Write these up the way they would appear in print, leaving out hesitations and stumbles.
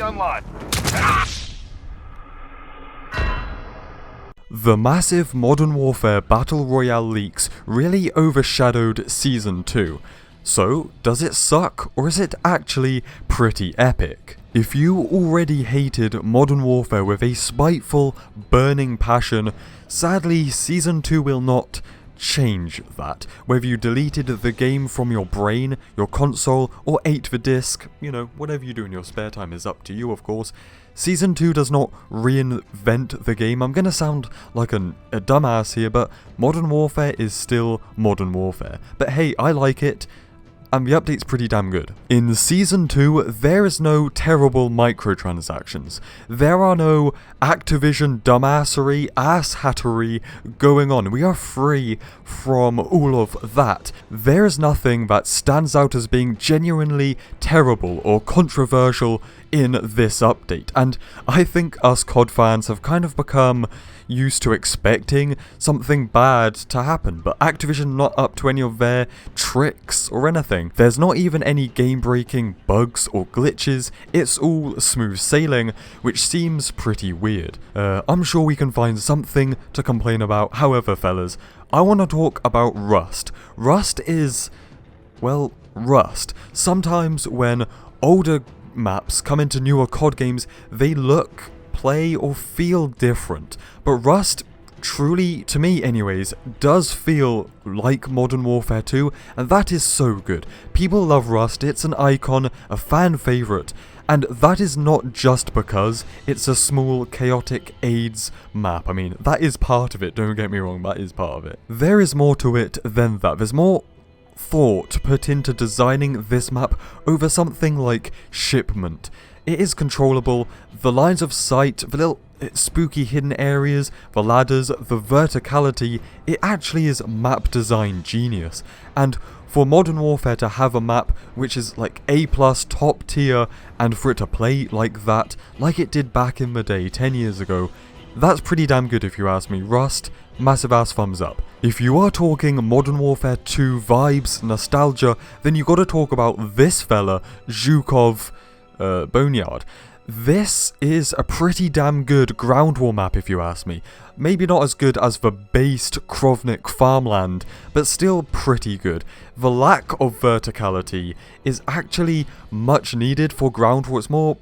UAV online. The massive Modern Warfare Battle Royale leaks really overshadowed Season 2. So, does it suck, or is it actually pretty epic? If you already hated Modern Warfare with a spiteful, burning passion, sadly Season 2 will not change that. Whether you deleted the game from your brain, your console, or ate the disc, whatever you do in your spare time is up to you, of course. Season 2 does not reinvent the game. I'm gonna sound like a dumbass here, but Modern Warfare is still Modern Warfare. But hey, I like it, and the update's pretty damn good. In Season 2, there is no terrible microtransactions. There are no Activision dumbassery, asshattery going on. We are free from all of that. There is nothing that stands out as being genuinely terrible or controversial in this update, and I think us COD fans have kind of become used to expecting something bad to happen, but Activision not up to any of their tricks or anything. There's not even any game-breaking bugs or glitches, it's all smooth sailing, which seems pretty weird. I'm sure we can find something to complain about. However, fellas, I want to talk about Rust. Rust is, well, Rust. Sometimes when older maps come into newer COD games, they look, play, or feel different. But Rust truly, to me anyways, does feel like Modern Warfare 2, and that is so good. People love Rust, it's an icon, a fan favourite, and that is not just because it's a small, chaotic AIDS map. I mean, that is part of it, don't get me wrong, that is part of it. There is more to it than that. There's more thought put into designing this map over something like shipment. It is controllable, the lines of sight, the little spooky hidden areas, the ladders, the verticality, it actually is map design genius. And for Modern Warfare to have a map which is like A+, top tier, and for it to play like that, like it did back in the day, 10 years ago, that's pretty damn good if you ask me. Rust, massive ass thumbs up. If you are talking Modern Warfare 2 vibes, nostalgia, then you gotta talk about this fella, Zhukov, Boneyard. This is a pretty damn good ground war map if you ask me. Maybe not as good as the based Krovnik farmland, but still pretty good. The lack of verticality is actually much needed for ground war. It's more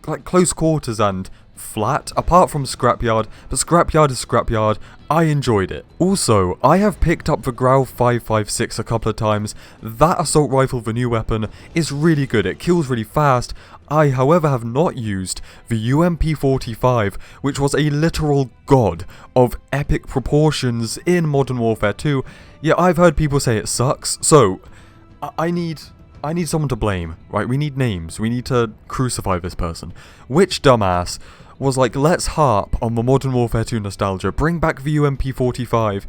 like close quarters and flat, apart from Scrapyard, but Scrapyard is Scrapyard. I enjoyed it. Also, I have picked up the Grau 556 a couple of times. That assault rifle, the new weapon, is really good. It kills really fast. I, however, have not used the UMP-45, which was a literal god of epic proportions in Modern Warfare 2. Yeah, I've heard people say it sucks, so I need someone to blame, right? We need names. We need to crucify this person. Which dumbass was like, let's harp on the Modern Warfare 2 nostalgia, bring back the UMP-45,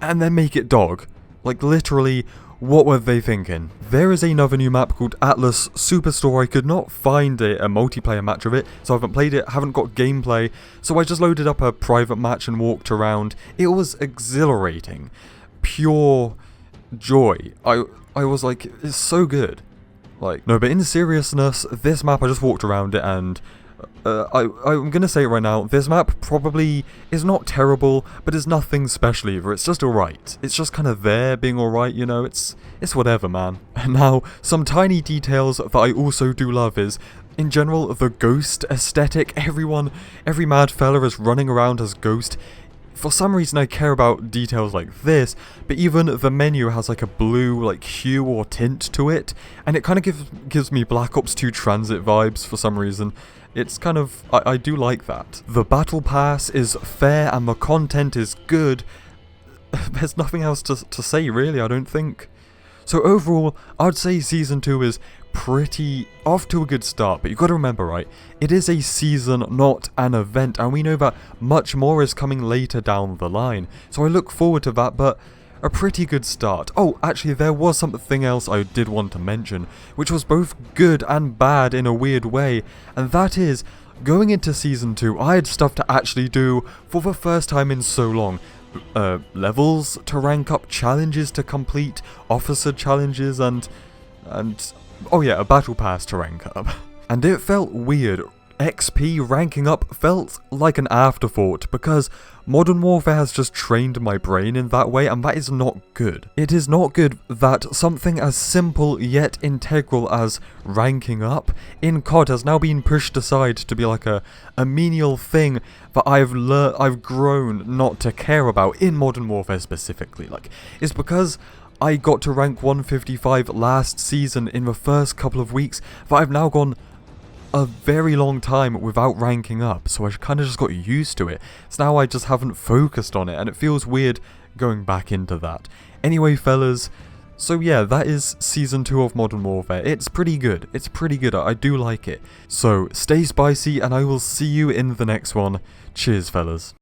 and then make it dog. Like, literally, what were they thinking? There is another new map called Atlas Superstore. I could not find a multiplayer match of it, so I haven't played it, haven't got gameplay, so I just loaded up a private match and walked around. It was exhilarating. Pure joy. I was like, it's so good. Like, no, but in seriousness, this map, I just walked around it, and I'm gonna say it right now, this map probably is not terrible, but is nothing special either. It's just alright. It's just kind of there, being alright, it's whatever, man. And now, some tiny details that I also do love is, in general, the ghost aesthetic. Every mad fella is running around as Ghost. For some reason I care about details like this, but even the menu has like a blue like hue or tint to it, and it kind of gives me Black Ops 2 Transit vibes for some reason. It's kind of, I do like that. The battle pass is fair and the content is good. There's nothing else to say really, I don't think. So overall, I'd say Season 2 is pretty off to a good start, but you've got to remember, right, it is a season, not an event, and we know that much more is coming later down the line. So I look forward to that, but a pretty good start. Oh, actually, there was something else I did want to mention, which was both good and bad in a weird way, and that is, going into Season 2, I had stuff to actually do for the first time in so long. Levels to rank up, challenges to complete, officer challenges, and oh yeah, a battle pass to rank up. And it felt weird XP ranking up felt like an afterthought because Modern Warfare has just trained my brain in that way, and that is not good. It is not good that something as simple yet integral as ranking up in COD has now been pushed aside to be like a menial thing that I've grown not to care about in Modern Warfare specifically. Like, it's because I got to rank 155 last season in the first couple of weeks that I've now gone a very long time without ranking up, so I kind of just got used to it. So now I just haven't focused on it, and it feels weird going back into that. Anyway, fellas, so yeah, that is Season 2 of Modern Warfare. It's pretty good. It's pretty good. I do like it. So, stay spicy, and I will see you in the next one. Cheers, fellas.